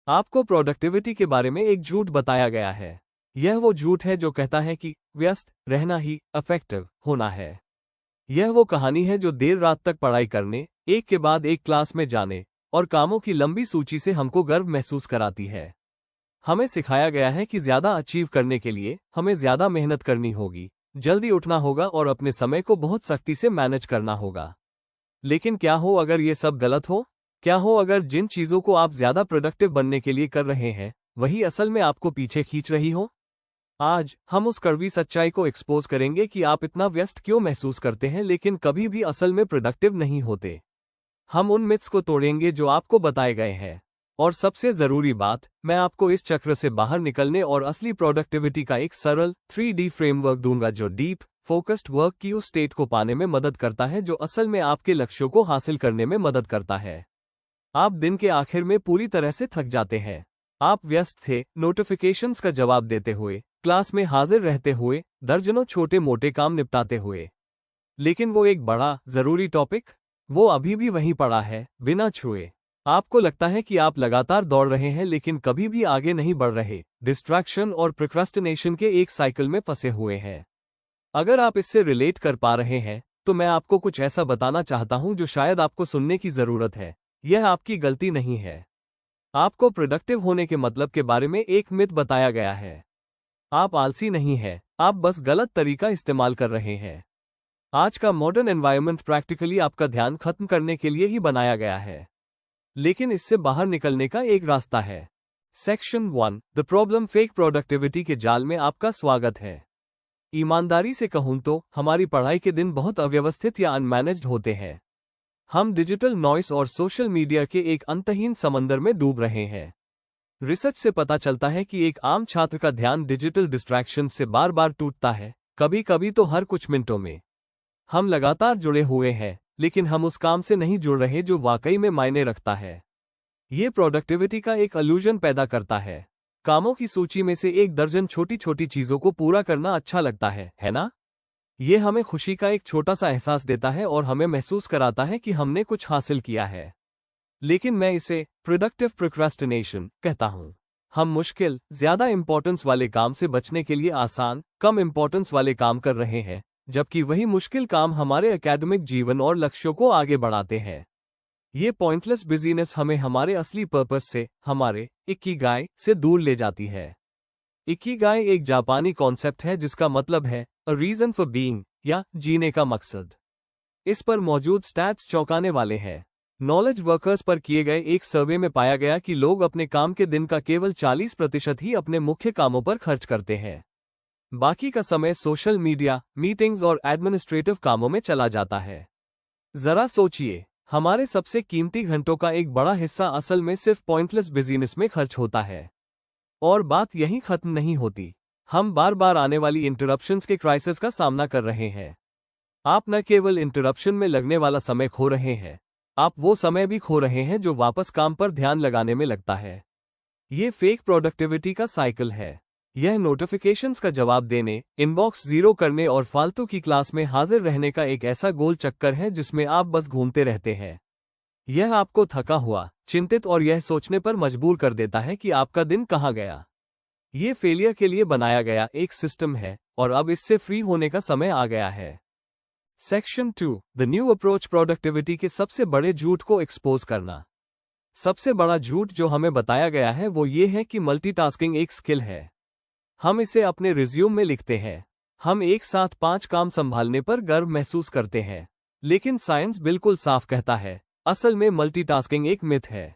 आपको प्रोडक्टिविटी के बारे में एक झूठ बताया गया है। यह वो झूठ है जो कहता है कि व्यस्त रहना ही इफेक्टिव होना है। यह वो कहानी है जो देर रात तक पढ़ाई करने, एक के बाद एक क्लास में जाने और कामों की लंबी सूची से हमको गर्व महसूस कराती है। हमें सिखाया गया है कि ज्यादा अचीव करने के लिए हमें ज्यादा मेहनत करनी होगी, जल्दी उठना होगा और अपने समय को बहुत सख्ती से मैनेज करना होगा। लेकिन क्या हो अगर ये सब गलत हो? क्या हो अगर जिन चीजों को आप ज्यादा प्रोडक्टिव बनने के लिए कर रहे हैं वही असल में आपको पीछे खींच रही हो? आज हम उस कड़वी सच्चाई को एक्सपोज करेंगे कि आप इतना व्यस्त क्यों महसूस करते हैं लेकिन कभी भी असल में प्रोडक्टिव नहीं होते। हम उन मिथ्स को तोड़ेंगे जो आपको बताए गए हैं। और सबसे जरूरी बात, मैं आपको इस चक्र से बाहर निकलने और असली प्रोडक्टिविटी का एक सरल 3D फ्रेमवर्क दूंगा जो डीप फोकस्ड वर्क की उस स्टेट को पाने में मदद करता है जो असल में आपके लक्ष्यों को हासिल करने में मदद करता है। आप दिन के आखिर में पूरी तरह से थक जाते हैं। आप व्यस्त थे, नोटिफिकेशंस का जवाब देते हुए, क्लास में हाजिर रहते हुए, दर्जनों छोटे मोटे काम निपटाते हुए। लेकिन वो एक बड़ा जरूरी टॉपिक, वो अभी भी वहीं पड़ा है, बिना छुए। आपको लगता है कि आप लगातार दौड़ रहे हैं लेकिन कभी भी आगे नहीं बढ़ रहे, डिस्ट्रैक्शन और प्रोक्रास्टिनेशन के एक साइकिल में फंसे हुए हैं। अगर आप इससे रिलेट कर पा रहे हैं तो मैं आपको कुछ ऐसा बताना चाहता हूं जो शायद आपको सुनने की जरूरत है। यह आपकी गलती नहीं है। आपको प्रोडक्टिव होने के मतलब के बारे में एक मिथ बताया गया है। आप आलसी नहीं हैं, आप बस गलत तरीका इस्तेमाल कर रहे हैं। आज का मॉडर्न एनवायरनमेंट प्रैक्टिकली आपका ध्यान खत्म करने के लिए ही बनाया गया है। लेकिन इससे बाहर निकलने का एक रास्ता है। Section 1, the problem fake productivity के जाल में आपका स्वागत है। ईमानदारी से कहूं तो हमारी पढ़ाई के दिन बहुत अव्यवस्थित या अनमैनेज्ड होते हैं। हम डिजिटल नॉइस और सोशल मीडिया के एक अंतहीन समंदर में डूब रहे हैं। रिसर्च से पता चलता है कि एक आम छात्र का ध्यान डिजिटल डिस्ट्रैक्शन से बार बार टूटता है, कभी कभी तो हर कुछ मिनटों में। हम लगातार जुड़े हुए हैं, लेकिन हम उस काम से नहीं जुड़ रहे जो वाकई में मायने रखता है। ये प्रोडक्टिविटी का एक इल्यूजन पैदा करता है। कामों की सूची में से एक दर्जन छोटी छोटी चीजों को पूरा करना अच्छा लगता है ना? ये हमें खुशी का एक छोटा सा एहसास देता है और हमें महसूस कराता है कि हमने कुछ हासिल किया है। लेकिन मैं इसे प्रोडक्टिव प्रोक्रास्टिनेशन कहता हूं। हम मुश्किल, ज्यादा इंपॉर्टेंस वाले काम से बचने के लिए आसान, कम इंपॉर्टेंस वाले काम कर रहे हैं, जबकि वही मुश्किल काम हमारे एकेडमिक जीवन और लक्ष्यों को आगे बढ़ाते हैं। ये पॉइंटलेस बिजीनेस हमें हमारे असली पर्पस से, हमारे इकिगाई से दूर ले जाती है। इकिगाई एक जापानी कॉन्सेप्ट है जिसका मतलब है अ रीजन फॉर बीइंग या जीने का मकसद। इस पर मौजूद स्टैट्स चौंकाने वाले हैं। नॉलेज वर्कर्स पर किए गए एक सर्वे में पाया गया कि लोग अपने काम के दिन का केवल 40% ही अपने मुख्य कामों पर खर्च करते हैं। बाकी का समय सोशल मीडिया, मीटिंग्स और एडमिनिस्ट्रेटिव कामों में चला जाता है। जरा सोचिए, हमारे सबसे कीमती घंटों का एक बड़ा हिस्सा असल में सिर्फ पॉइंटलेस बिजीनेस में खर्च होता है। और बात यहीं खत्म नहीं होती। हम बार बार आने वाली इंटरप्शंस के क्राइसिस का सामना कर रहे हैं। आप न केवल इंटरप्शन में लगने वाला समय खो रहे हैं, आप वो समय भी खो रहे हैं जो वापस काम पर ध्यान लगाने में लगता है। ये फेक प्रोडक्टिविटी का साइकिल है। यह नोटिफिकेशंस का जवाब देने, इनबॉक्स जीरो करने और फालतू की क्लास में हाजिर रहने का एक ऐसा गोल चक्कर है जिसमें आप बस घूमते रहते हैं। यह आपको थका हुआ, चिंतित और यह सोचने पर मजबूर कर देता है कि आपका दिन कहाँ गया। ये फेलियर के लिए बनाया गया एक सिस्टम है और अब इससे फ्री होने का समय आ गया है। Section 2, the new approach productivity के सबसे बड़े झूठ को एक्सपोज करना। सबसे बड़ा झूठ जो हमें बताया गया है वो ये है कि मल्टीटास्किंग एक स्किल है। हम इसे अपने रिज्यूम में लिखते हैं। हम एक साथ 5 काम संभालने पर गर्व महसूस करते हैं। लेकिन साइंस बिल्कुल साफ कहता है, असल में मल्टीटास्किंग एक मिथ है।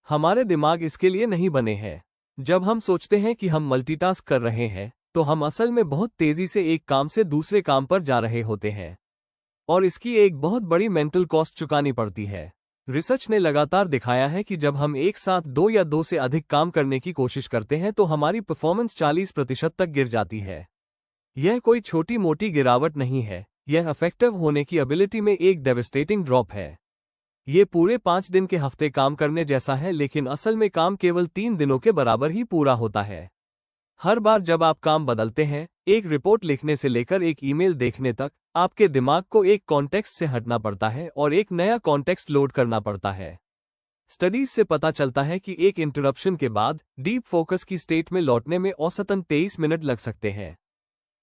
हमारे दिमाग इसके लिए नहीं बने हैं। जब हम सोचते हैं कि हम मल्टीटास्क कर रहे हैं, तो हम असल में बहुत तेजी से एक काम से दूसरे काम पर जा रहे होते हैं। और इसकी एक बहुत बड़ी मेंटल कॉस्ट चुकानी पड़ती है। रिसर्च ने लगातार दिखाया है कि जब हम एक साथ 2 या 2 से अधिक काम करने की कोशिश करते हैं तो हमारी परफॉर्मेंस 40% तक गिर जाती है। यह कोई छोटी मोटी गिरावट नहीं है, यह इफेक्टिव होने की एबिलिटी में एक डेविस्टेटिंग ड्रॉप है। ये पूरे 5 दिन के हफ्ते काम करने जैसा है, लेकिन असल में काम केवल 3 दिनों के बराबर ही पूरा होता है। हर बार जब आप काम बदलते हैं, एक रिपोर्ट लिखने से लेकर एक ईमेल देखने तक, आपके दिमाग को एक कॉन्टेक्स्ट से हटना पड़ता है और एक नया कॉन्टेक्स्ट लोड करना पड़ता है। स्टडीज से पता चलता है कि एक इंटरप्शन के बाद डीप फोकस की स्टेट में लौटने में औसतन 23 मिनट लग सकते हैं।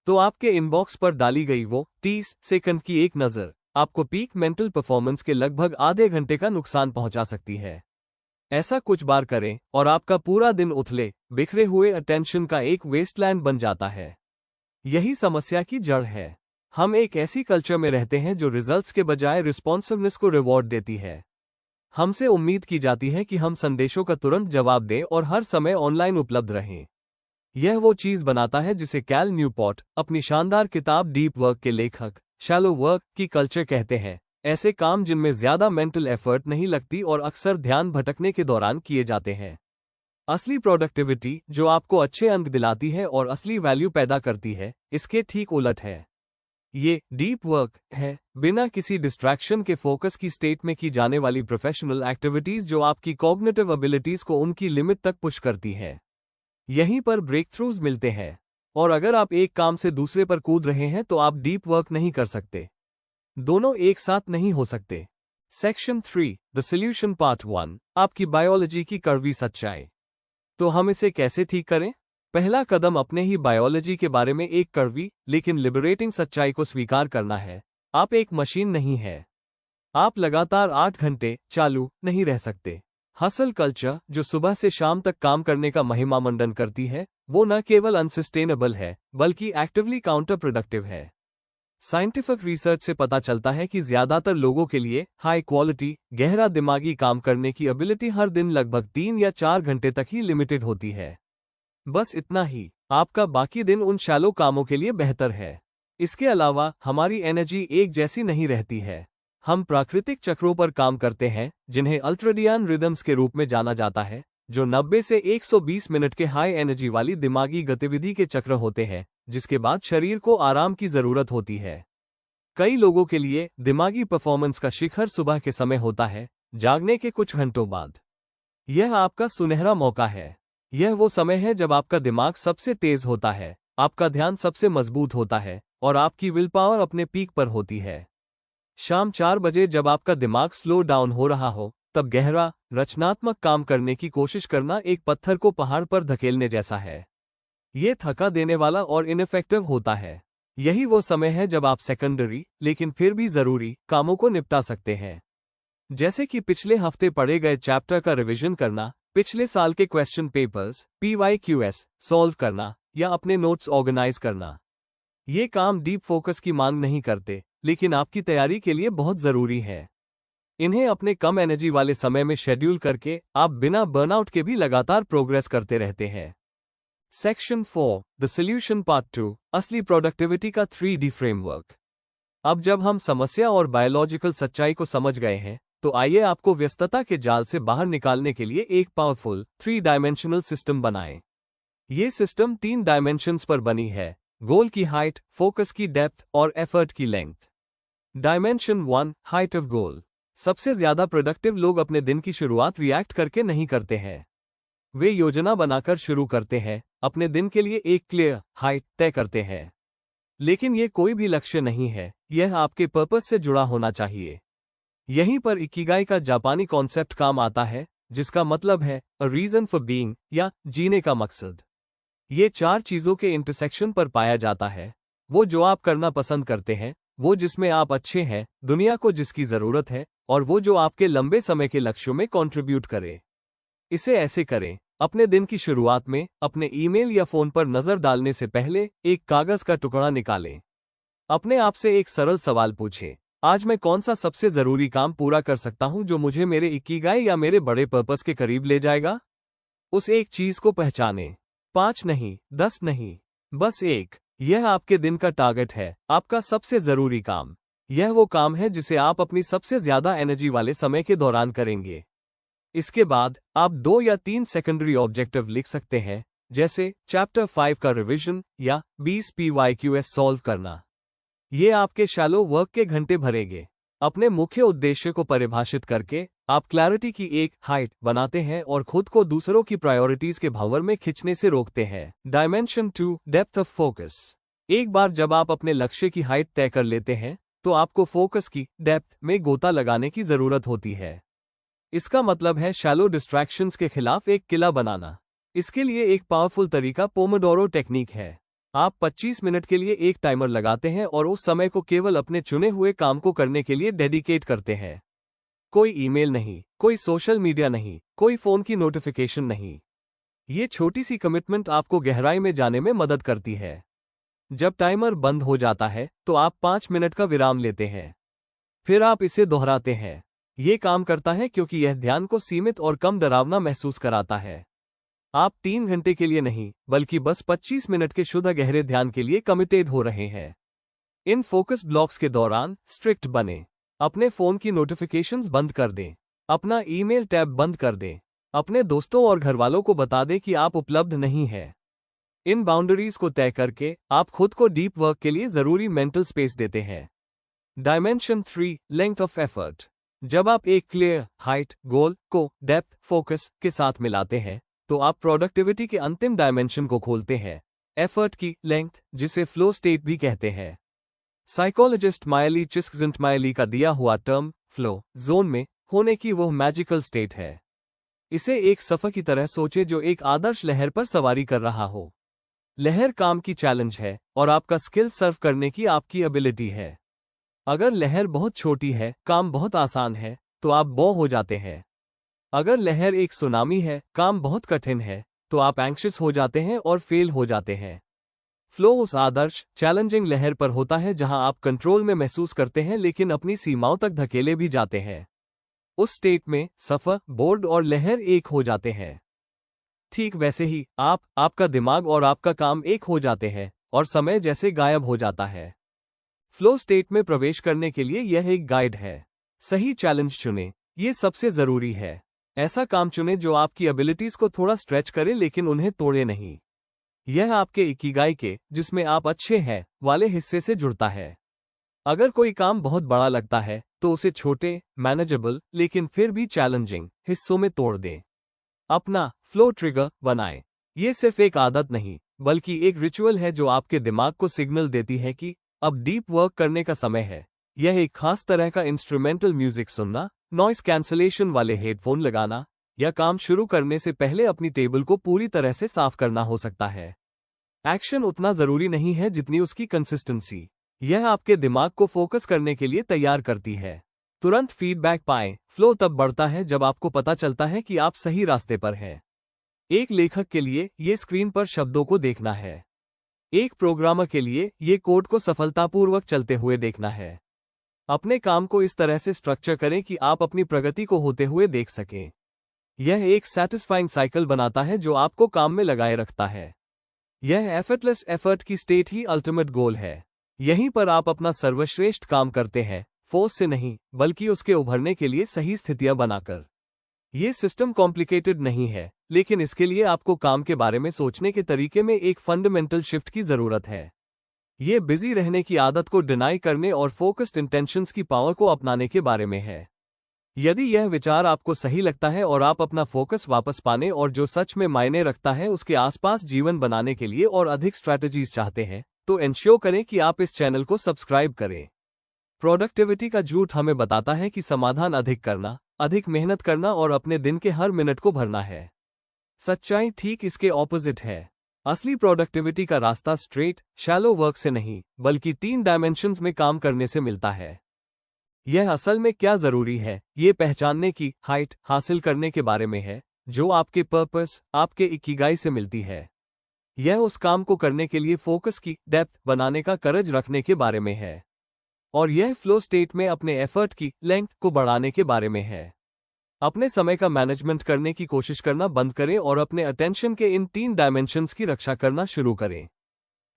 तो आपके इनबॉक्स पर डाली गई वो 30 सेकंड की एक नज़र आपको पीक मेंटल परफॉर्मेंस के लगभग आधे घंटे का नुकसान पहुंचा सकती है। ऐसा कुछ बार करें और आपका पूरा दिन उथले बिखरे हुए अटेंशन का एक वेस्टलैंड बन जाता है। यही समस्या की जड़ है। हम एक ऐसी कल्चर में रहते हैं जो रिजल्ट्स के बजाय रिस्पॉन्सिवनेस को रिवॉर्ड देती है। हमसे उम्मीद की जाती है कि हम संदेशों का तुरंत जवाब दें और हर समय ऑनलाइन उपलब्ध रहें। यह वो चीज बनाता है जिसे कैल न्यूपोर्ट अपनी शानदार किताब डीप वर्क के लेखक शैलो वर्क की कल्चर कहते हैं। ऐसे काम जिनमें ज्यादा मेंटल एफर्ट नहीं लगती और अक्सर ध्यान भटकने के दौरान किए जाते हैं। असली प्रोडक्टिविटी जो आपको अच्छे अंक दिलाती है और असली वैल्यू पैदा करती है, इसके ठीक उलट है। ये डीप वर्क है, बिना किसी डिस्ट्रैक्शन के फोकस की स्टेट में की जाने वाली प्रोफेशनल एक्टिविटीज जो आपकी कॉग्निटिव एबिलिटीज को उनकी लिमिट तक पुश करती है। यहीं पर ब्रेक थ्रूज मिलते हैं। और अगर आप एक काम से दूसरे पर कूद रहे हैं तो आप डीप वर्क नहीं कर सकते। दोनों एक साथ नहीं हो सकते। सेक्शन 3 द सॉल्यूशन पार्ट 1 आपकी बायोलॉजी की कड़वी सच्चाई। तो हम इसे कैसे ठीक करें? पहला कदम अपने ही बायोलॉजी के बारे में एक कड़वी लेकिन लिबरेटिंग सच्चाई को स्वीकार करना है। आप एक मशीन नहीं है। आप लगातार 8 घंटे चालू नहीं रह सकते। हसल कल्चर जो सुबह से शाम तक काम करने का महिमामंडन करती है, वो न केवल अनसस्टेनेबल है बल्कि एक्टिवली काउंटर प्रोडक्टिव है। साइंटिफिक रिसर्च से पता चलता है कि ज्यादातर लोगों के लिए हाई क्वालिटी गहरा दिमागी काम करने की एबिलिटी हर दिन लगभग 3 या 4 घंटे तक ही लिमिटेड होती है। बस इतना ही, आपका बाकी दिन उन शैलो कामों के लिए बेहतर है। इसके अलावा हमारी एनर्जी एक जैसी नहीं रहती है। हम प्राकृतिक चक्रों पर काम करते हैं जिन्हें अल्ट्राडियन रिदम्स के रूप में जाना जाता है, जो 90 से 120 मिनट के हाई एनर्जी वाली दिमागी गतिविधि के चक्र होते हैं, जिसके बाद शरीर को आराम की जरूरत होती है। कई लोगों के लिए दिमागी परफॉर्मेंस का शिखर सुबह के समय होता है, जागने के कुछ घंटों बाद। यह आपका सुनहरा मौका है। यह वो समय है जब आपका दिमाग सबसे तेज होता है, आपका ध्यान सबसे मजबूत होता है और आपकी विल पावर अपने पीक पर होती है। शाम 4 बजे जब आपका दिमाग स्लो डाउन हो रहा हो, तब गहरा रचनात्मक काम करने की कोशिश करना एक पत्थर को पहाड़ पर धकेलने जैसा है। ये थका देने वाला और इनइफेक्टिव होता है। यही वो समय है जब आप सेकेंडरी लेकिन फिर भी जरूरी कामों को निपटा सकते हैं, जैसे कि पिछले हफ्ते पढ़े गए चैप्टर का रिवीजन करना, पिछले साल के क्वेश्चन पेपर्स PYQs सॉल्व करना या अपने नोट्स ऑर्गेनाइज करना। ये काम डीप फोकस की मांग नहीं करते, लेकिन आपकी तैयारी के लिए बहुत जरूरी है। इन्हें अपने कम एनर्जी वाले समय में शेड्यूल करके आप बिना बर्नआउट के भी लगातार प्रोग्रेस करते रहते हैं। सेक्शन 4 द सॉल्यूशन पार्ट 2 असली प्रोडक्टिविटी का 3D फ्रेमवर्क। अब जब हम समस्या और बायोलॉजिकल सच्चाई को समझ गए हैं, तो आइए आपको व्यस्तता के जाल से बाहर निकालने के लिए एक पावरफुल 3 डायमेंशनल सिस्टम बनाएं। ये सिस्टम 3 डायमेंशंस पर बनी है: गोल की हाइट, फोकस की डेप्थ और एफर्ट की length. Dimension 1 height of goal. सबसे ज्यादा प्रोडक्टिव लोग अपने दिन की शुरुआत रिएक्ट करके नहीं करते हैं। वे योजना बनाकर शुरू करते हैं, अपने दिन के लिए एक क्लियर हाइट तय करते हैं। लेकिन ये कोई भी लक्ष्य नहीं है, यह आपके पर्पस से जुड़ा होना चाहिए। यहीं पर इकिगाई का जापानी कॉन्सेप्ट काम आता है, जिसका मतलब है अ रीजन फॉर बीइंग या जीने का मकसद। ये 4 चीजों के इंटरसेक्शन पर पाया जाता है। वो जो आप करना पसंद करते हैं, वो जिसमें आप अच्छे हैं, दुनिया को जिसकी जरूरत है, और वो जो आपके लंबे समय के लक्ष्यों में कंट्रीब्यूट करे। इसे ऐसे करें: अपने दिन की शुरुआत में अपने ईमेल या फोन पर नजर डालने से पहले एक कागज का टुकड़ा निकालें। अपने आप से एक सरल सवाल पूछें: आज मैं कौन सा सबसे जरूरी काम पूरा कर सकता हूं जो मुझे मेरे इकिगाई या मेरे बड़े पर्पस के करीब ले जाएगा? उस एक चीज को पहचानें। 5 नहीं, 10 नहीं, बस एक। यह आपके दिन का टारगेट है, आपका सबसे जरूरी काम। यह वो काम है जिसे आप अपनी सबसे ज्यादा एनर्जी वाले समय के दौरान करेंगे। इसके बाद आप 2 या 3 सेकेंडरी ऑब्जेक्टिव लिख सकते हैं, जैसे चैप्टर 5 का रिवीजन या 20 PYQs सॉल्व करना। ये आपके शैलो वर्क के घंटे भरेंगे। अपने मुख्य उद्देश्य को परिभाषित करके आप क्लैरिटी की एक हाइट बनाते हैं और खुद को दूसरों की प्रायोरिटीज के भंवर में खिंचने से रोकते हैं। Dimension 2 depth of focus. एक बार जब आप अपने लक्ष्य की हाइट तय कर लेते हैं, तो आपको फोकस की डेप्थ में गोता लगाने की जरूरत होती है। इसका मतलब है शैलो डिस्ट्रैक्शंस के खिलाफ एक किला बनाना। इसके लिए एक पावरफुल तरीका पोमोडोरो टेक्निक है। आप 25 मिनट के लिए एक टाइमर लगाते हैं और उस समय को केवल अपने चुने हुए काम को करने के लिए डेडिकेट करते हैं। कोई ईमेल नहीं, कोई सोशल मीडिया नहीं, कोई फोन की नोटिफिकेशन नहीं। ये छोटी सी कमिटमेंट आपको गहराई में जाने में मदद करती है। जब टाइमर बंद हो जाता है तो आप 5 मिनट का विराम लेते हैं। फिर आप इसे दोहराते हैं। ये काम करता है क्योंकि यह ध्यान को सीमित और कम डरावना महसूस कराता है। आप 3 घंटे के लिए नहीं, बल्कि बस 25 मिनट के शुद्ध गहरे ध्यान के लिए कमिटेड हो रहे हैं। इन फोकस ब्लॉक्स के दौरान स्ट्रिक्ट बने। अपने फोन की नोटिफिकेशंस बंद कर दें। अपना ईमेल टैब बंद कर दें। अपने दोस्तों और घरवालों को बता दें कि आप उपलब्ध नहीं हैं। इन बाउंड्रीज को तय करके आप खुद को डीप वर्क के लिए जरूरी मेंटल स्पेस देते हैं। Dimension 3, length of effort. जब आप एक क्लियर हाइट गोल को डेप्थ फोकस के साथ मिलाते हैं तो आप प्रोडक्टिविटी के अंतिम डायमेंशन को खोलते हैं, एफर्ट की लेंथ, जिसे फ्लो स्टेट भी कहते हैं। साइकोलॉजिस्ट मायली चिस्कज़िंटमायली का दिया हुआ टर्म फ्लो जोन में होने की वो मैजिकल स्टेट है। इसे एक सफर की तरह सोचे जो एक आदर्श लहर पर सवारी कर रहा हो। लहर काम की चैलेंज है और आपका स्किल सर्व करने की आपकी एबिलिटी है। अगर लहर बहुत छोटी है, काम बहुत आसान है, तो आप बो हो जाते हैं। अगर लहर एक सुनामी है, काम बहुत कठिन है, तो आप एंग्शियस हो जाते हैं और फेल हो जाते हैं। फ्लो उस आदर्श चैलेंजिंग लहर पर होता है जहां आप कंट्रोल में महसूस करते हैं लेकिन अपनी सीमाओं तक धकेले भी जाते हैं। उस स्टेट में सफर, बोर्ड और लहर एक हो जाते हैं। ठीक वैसे ही आपका दिमाग और आपका काम एक हो जाते हैं और समय जैसे गायब हो जाता है। फ्लो स्टेट में प्रवेश करने के लिए यह एक गाइड है। सही चैलेंज चुनें, ये सबसे जरूरी है। ऐसा काम चुनें जो आपकी एबिलिटीज को थोड़ा स्ट्रेच करे लेकिन उन्हें तोड़े नहीं। यह आपके इकिगाई के, जिसमें आप अच्छे हैं, वाले हिस्से से जुड़ता है। अगर कोई काम बहुत बड़ा लगता है तो उसे छोटे, मैनेजेबल लेकिन फिर भी चैलेंजिंग हिस्सों में तोड़ दें। अपना फ्लो ट्रिगर बनाएं। ये सिर्फ एक आदत नहीं, बल्कि एक रिचुअल है जो आपके दिमाग को सिग्नल देती है कि अब डीप वर्क करने का समय है। यह एक खास तरह का इंस्ट्रूमेंटल म्यूजिक सुनना, नॉइस कैंसलेशन वाले हेडफोन लगाना, या काम शुरू करने से पहले अपनी टेबल को पूरी तरह से साफ करना हो सकता है। एक्शन उतना जरूरी नहीं है जितनी उसकी कंसिस्टेंसी। यह आपके दिमाग को फोकस करने के लिए तैयार करती है। तुरंत फीडबैक पाएं। फ्लो तब बढ़ता है जब आपको पता चलता है कि आप सही रास्ते पर हैं। एक लेखक के लिए ये स्क्रीन पर शब्दों को देखना है। एक प्रोग्रामर के लिए ये कोड को सफलतापूर्वक चलते हुए देखना है। अपने काम को इस तरह से स्ट्रक्चर करें कि आप अपनी प्रगति को होते हुए देख सकें। यह एक सैटिस्फाइंग साइकिल बनाता है जो आपको काम में लगाए रखता है। यह एफर्टलेस एफर्ट की स्टेट ही अल्टीमेट गोल है। यहीं पर आप अपना सर्वश्रेष्ठ काम करते हैं, फोर्स से नहीं, बल्कि उसके उभरने के लिए सही स्थितियां बनाकर। ये सिस्टम कॉम्प्लिकेटेड नहीं है, लेकिन इसके लिए आपको काम के बारे में सोचने के तरीके में एक फंडामेंटल शिफ्ट की जरूरत है। ये बिजी रहने की आदत को डिनाई करने और फोकस्ड इंटेंशंस की पावर को अपनाने के बारे में है। यदि यह विचार आपको सही लगता है और आप अपना फोकस वापस पाने और जो सच में मायने रखता है उसके आसपास जीवन बनाने के लिए और अधिक स्ट्रैटेजीज चाहते हैं, तो इंश्योर करें कि आप इस चैनल को सब्सक्राइब करें। प्रोडक्टिविटी का झूठ हमें बताता है कि समाधान अधिक करना, अधिक मेहनत करना और अपने दिन के हर मिनट को भरना है। सच्चाई ठीक इसके ऑपोजिट है। असली प्रोडक्टिविटी का रास्ता स्ट्रेट, शैलो वर्क से नहीं, बल्कि 3 डायमेंशंस में काम करने से मिलता है। यह असल में क्या जरूरी है, ये पहचानने की हाइट हासिल करने के बारे में है, जो आपके पर्पस, आपके इकिगाई से मिलती है। यह उस काम को करने के लिए फोकस की डेप्थ बनाने का करज रखने के बारे में है। और यह फ्लो स्टेट में अपने एफर्ट की लेंथ को बढ़ाने के बारे में है। अपने समय का मैनेजमेंट करने की कोशिश करना बंद करें और अपने अटेंशन के इन 3 डायमेंशंस की रक्षा करना शुरू करें।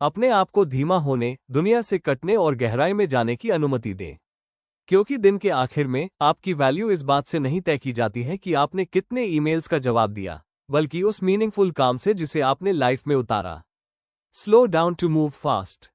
अपने आप को धीमा होने, दुनिया से कटने और गहराई में जाने की अनुमति दें। क्योंकि दिन के आखिर में आपकी वैल्यू इस बात से नहीं तय की जाती है कि आपने कितने ईमेल्स का जवाब दिया, बल्कि उस मीनिंगफुल काम से जिसे आपने लाइफ में उतारा। Slow down to move fast.